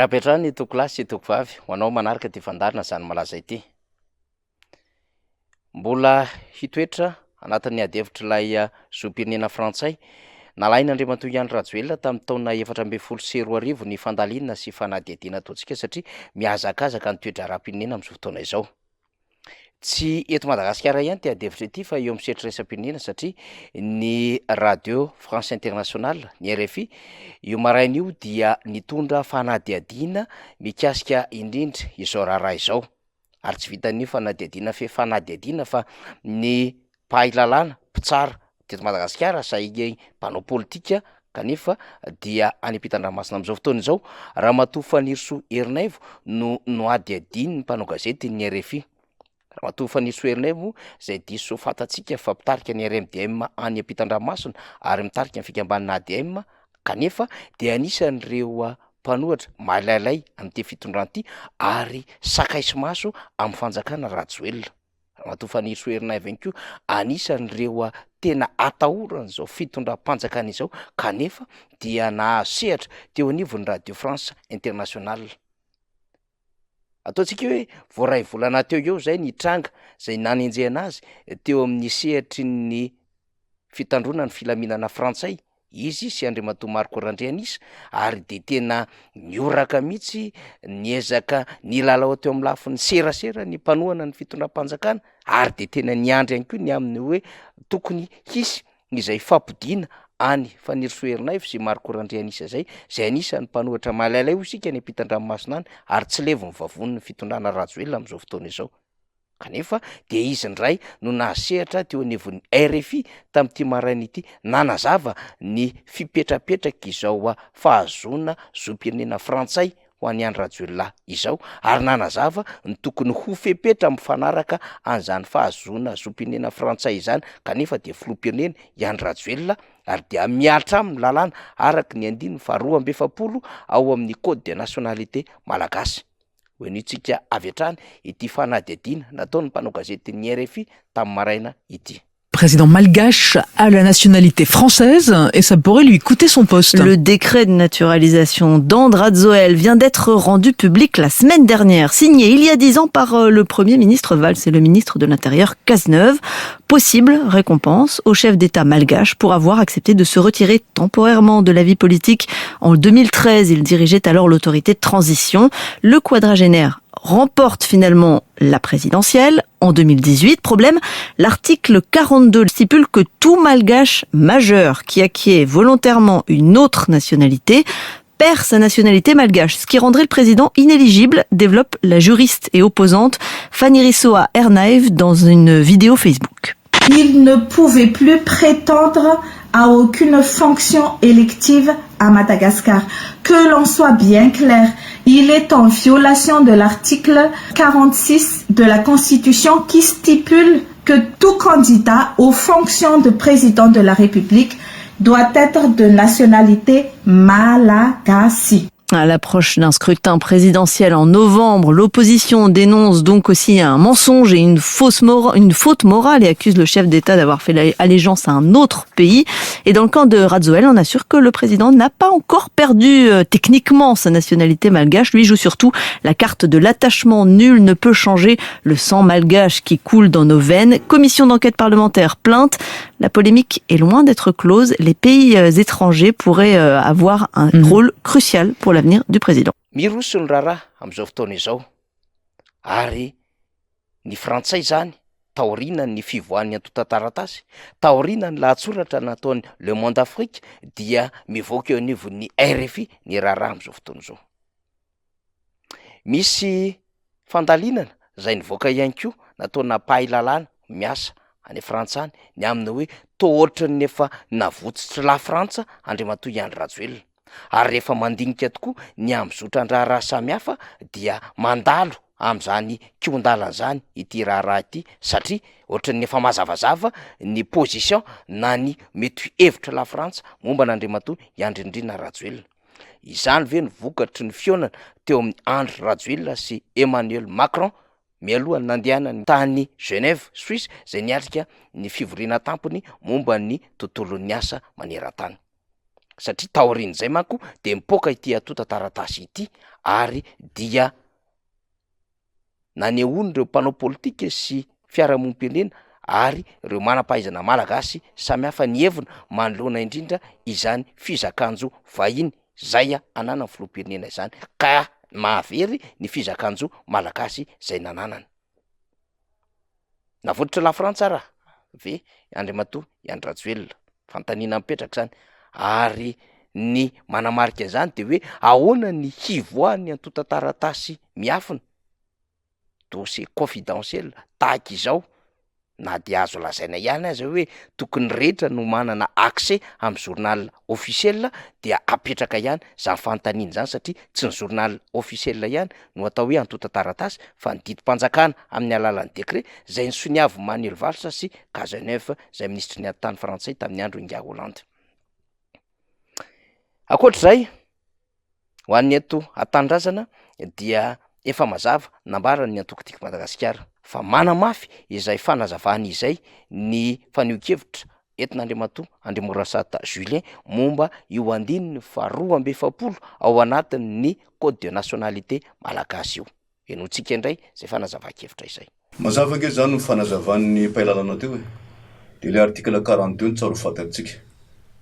Miara-piatrany itoko lahy sy itoko vavy, ho anao manaraka ty fandarina zany malaza ity. Mbola hitoetra anatin'ny adihevitrilay zom-pirenena frantsay nalaina Andriamatoa Andry Rajoelina tamin'ny taona 2024 ny fandalina sy fanadihadiana ataontsika satria mihazakazaka ny toetra ara-pirenena amin'izao fotoana izao. Tsy eto Madagasikara ihany ty adihevitra ity fa eo amin'ny setrotraisam-pirenena satria ny Radio France Internationale, ny RFI, io maraina io dia nitondra fanadihadiana mikasika indrindra izao raharaha izao. Ary tsy vitan'io fanadihadiana fanadihadiana fa ny mpahay lalàna, mpitsara teto Madagasikara sahigy mpanao politika kanefa dia any ampitan-dranomasina amin'izao fotoana izao Ramatoa Fanirisoa Erinaivo no adiadiny ny mpanao gazety ny RFI. Ramatoa Fanirisoa Erinaivo izay diso fantatsika fa mpitarika ny RMDM any ampitan-dranomasina ary mitarika ny fikambanana ADM kanefa dia anisan'ireo mpanohatra malailay amin'ity fitondran'ity ary sakaiso maso amin'ny fanjakana Rajoelina. Ramatoa Fanirisoa Erinaivo ihany koa anisan'ireo tena atahoran'izao fitondram-panjakana izao kanefa dia nahasehatra teo anivon'ny Radio France Internationale. Ataontsika hoe voaray volana teo eo zay ny tranga zay nanenjehana azy teo amin'ny sehatry ny fitandrona ny filaminana frantsay izy sy Andriamatoa Marco Randrianisa ary de tena nioraka mihitsy niezaka nilalao teo amin'ny lafiny serasera ny mpanohana ny fitondram-panjakana ary de tena niandry ihany koa ny amin'ny hoe tokony hisy izay fampidina any Fanirisoa Erinaivo sy Marco Randrianisa zay anisan'ny mpanohatra malailay ho isika ny ampitan-dranomasina any ary tsy levon'ny vavony ny fitondrana Rajoelina amin'izao fotoana izao. Kanefa dia izy indray no nahasehatra teo anivon'ny RFI tamin'ity maraina ity nanazava ny fipetrapetraka izao fahazoana zom-pirenena frantsay ho an'ny Andry Rajoelina izao ary nanazava ny tokony ho fepetra mifanaraka an'izany fahazoana zom-pirenena frantsay izany kanefa dia filoham-pirenena i Andry Rajoelina ary dia miatra amin'ny lalàna araka ny 2/20 ao amin'ny Code de nationalité malagasy. Hoenitsika avy hatrany ity fanadihadiana nataon'ny mpanao gazety ny RFI tamin'ny maraina ity. Président malgache a la nationalité française et ça pourrait lui coûter son poste. Le décret de naturalisation d'Andry Rajoelina vient d'être rendu public la semaine dernière, signé il y a 10 ans par le Premier ministre Valls et le ministre de l'Intérieur Cazeneuve. Possible récompense au chef d'État malgache pour avoir accepté de se retirer temporairement de la vie politique. En 2013, il dirigeait alors l'autorité de transition. Le quadragénaire remporte finalement la présidentielle en 2018. Problème, l'article 42 stipule que tout malgache majeur qui acquiert volontairement une autre nationalité perd sa nationalité malgache, ce qui rendrait le président inéligible, développe la juriste et opposante Fanirisoa Erinaivo dans une vidéo Facebook. Il ne pouvait plus prétendre à aucune fonction élective à Madagascar. Que l'on soit bien clair, il est en violation de l'article 46 de la Constitution qui stipule que tout candidat aux fonctions de président de la République doit être de nationalité malagasy. À l'approche d'un scrutin présidentiel en novembre, l'opposition dénonce donc aussi un mensonge et une faute morale et accuse le chef d'État d'avoir fait allégeance à un autre pays. Et dans le camp de Rajoelina, on assure que le président n'a pas encore perdu techniquement sa nationalité malgache. Lui joue surtout la carte de l'attachement. Nul ne peut changer le sang malgache qui coule dans nos veines. Commission d'enquête parlementaire, plainte. La polémique est loin d'être close. Les pays étrangers pourraient avoir un rôle crucial pour l'avenir du président. Miroso ny raharaha amin'izao fotoana izao ary ny frantsay zany taorina ny fivoahan'ny antotan-taratasy, taorina ny lahatsoratra nataony Le Monde Afrique dia mivoaka eo anivon'ny RFI ny raharaha amin'izao fotoana izao. Misy fandalinana zay nivoaka ihany koa nataona mpahay lalàna miasa any Frantsany ny aminy hoe tohotrany efa navotsitry la Frantsa Andriamatoa Andry Rajoelina. Ary rehefa mandinika tokoa ny am'zotran-draharaha samihafa dia mandalo am'izany kiondalana zany ity raharaha ity satria ohatran'ny efa mazavazava ny position na ny mety hevitra la Frantsa momba n'Andriamatoa Andry Nirina Rajoelina. Izany ve ny vokatry ny fionana teo amin'ny Andry Rajoelina sy Emmanuel Macron mialohany nandehanany tany Genève, Suisse, zay niatrika ny fivoriana tampony momba ny tontolon'ny asa maneran-tany. Satria taorian'izay manko de mipoaka ity atota taratasy ity ary dia nanehoany ireo mpanao politika sy fiarahamonim-pirenena ary ireo manam-pahaizana malagasy samy hafa ny hevina manoloana indrindra izany fizakanjo vahiny zay anana ny filoham-pirenena izany, ka mahavery ny fizakanjo malagasy zay nananany. Navoatra la Frantsa raha ve Andriamatoa Iany Rajoelina fantaniana mipetraka zany, ary ny manamarika zany de hoe ahoana ny hivoahany antota taratasy miafina dossier confidentiel tahaka izao, na de azo lazaina ihany aza hoe tokony rehetra no manana accès amin'ny journal officiel dia apetraka ihany zany fantaniana zany, satria tsy ny journal officiel ihany no atao hoe antota taratasy fa ny didim-panjakana amin'ny alalan'ny décret zay ny soniavo Manuel Valls sy Cazeneuve zay ministry ny tany frantsay tamin'ny andro Inga Hollande. Akoatr'izay ho an'ny eto an-tanindrazana dia efa mazava nambarany ny antoko tiako Madagasikara fa manamafy izay fanazavany izay ny faneho-kevitra entin'Andriamatoa Andriamorasata Julien momba io andininy fa 12 ao anatin'ny code de nationalité malagasy io. Enoantsika indray zay fanazava-kevitra izay. Mazava ange zany ny fanazavan'ny mpailalana teo de le article 42 ny tsaro fantatsika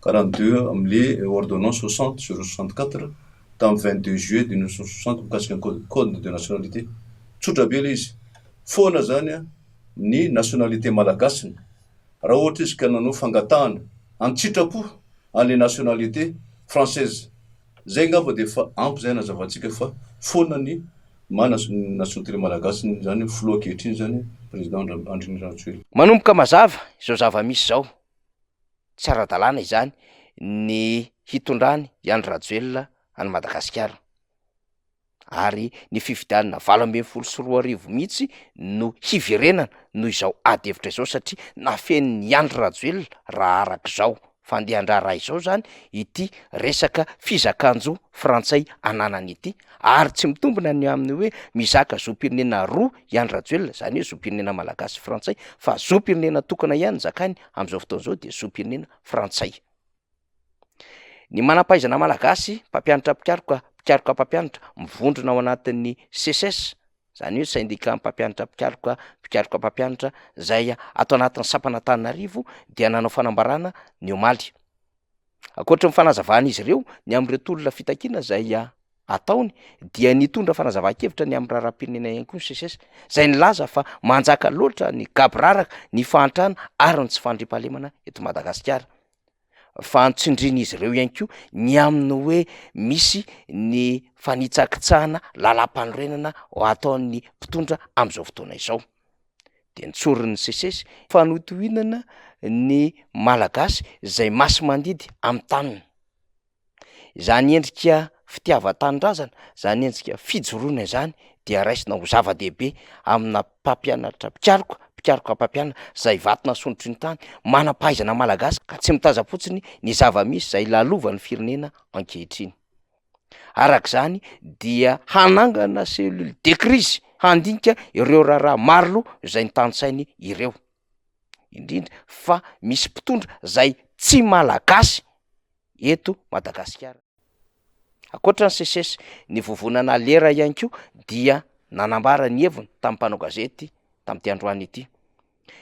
42 am'le ordonnance 60/64 tamin'ny 22 juillet 1960 mikasika ny code de nationalité. Tsotra be le izy foana zany ny nationalité malagasy raha ohatra izy ka nanao fangatahana antsitrapo an'le nationalité française, zay ngamba de fa ampy zay nazavantsika fa foana ny nationalité malagasy zany filoha ankehitriny zany président Andry Rajoelina. Manomboka mazava izao zava-misy zao, tsy ara-dalàna izany ny hitondrany Iany Rajoelina any Madagasikara, ary ny fifidianana 12 mihitsy no hiverenana noho izao ady hevitra izao, satria nafen'ny Iany Rajoelina raha arak'izao fandehan-draharaha izao zany ity resaka fizakanjo frantsay ananany ity, ary tsy mitombina ny amin'ny hoe mizaka zom-pirenena roa Iany Rajoelina, zany hoe zom-pirenena malagasy frantsay, fa zom-pirenena tokana ihany zakany am'izao fotoana izao de zom-pirenena frantsay. Ny manam-pahaizana malagasy mpampianatra mpikaroka mpampianatra mivondrona ao anatin'ny CSS, zany hoe syndicat mpampianatra mpikaroka mpampianatra zay ato anatin'ny Sapanantananarivo dia nanao fanambarana ny omaly. Akoatra ny fanazavana izy ireo ny am'ireo olona fitakiana zay ataony dia nitondra fanazava-kevitra ny amin'ny raharaham-pirenena ihany koa ny CSS, zay nilaza fa manjaka loatra ny gabraraka ny fahantrana ary ny tsy fandriam-pahalemana eto Madagasikara. Fa antsindriny izy ireo ihany koa ny amin'ny hoe misy ny fanitsakitsahana lalam-panorenana ataon'ny mpitondra am'izao fotoana izao. De nitsorin'ny CSS fanotohinana ny malagasy zay masy mandidy amin'ny taniny. Zany endrika fitiavan-tanindrazana, zany endrika fijoroana zany dia raisina ho zava-dehibe amina mpampianatra mpikaroka mpampianatra zay vatona sondrotry ny tany manam-pahaizana malagasy ka tsy mitaza-potsiny ny zava-misy zay lalovan'ny firenena ankehitriny. Arak'izany dia hanangana cellule de crise handinika ireo raharaha marolo zay nitantsainy ireo, indrindra fa misy mpitondra zay tsy malagasy eto Madagasikara. Akoatra ny CSS ny vovonana lera ihany koa dia nanambara ny heviny tamin'ny mpanao gazety tamin'ity androany ity.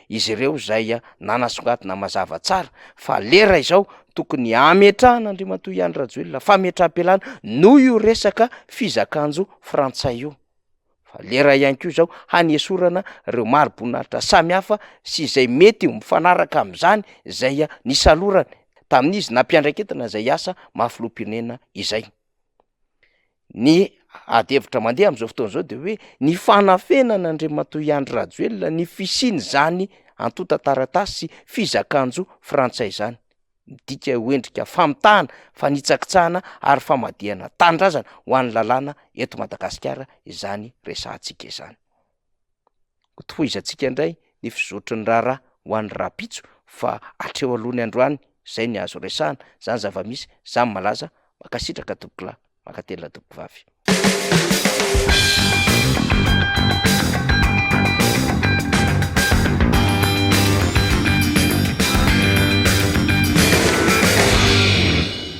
Izy ireo zay nanasongadina mazava tsara fa lera izao tokony ametrahana Andriamatoa Iany Rajoelina fametraha-pialana noho io resaka fizakanjo frantsay io. Fa lera ihany koa zao hanesorana ireo mari-boninahitra samihafa sy izay mety mifanaraka amin'izany zay nisalorany tamin'izy nampiandraiketana zay asa mafiloham-pirenena izay. Ny ady hevitra mandeha am'izao fotoana izao de hoe ny fanafenana Andriamatoa Iany Rajoelina ny fisiny zany antota taratasy sy fizakanjo frantsay zany, midika hoendrika famitahana, fanitsakitsahana ary famadihana tanindrazana ho an'ny lalàna eto Madagasikara izany resahantsika izany. Tohizantsika indray ny fizotry ny raharaha ho an'ny rapitso fa atreo alohany androany zay ny azo resahana, zany zava-misy, zany malaza makasitraka toboklahy makatelina tobokivavy.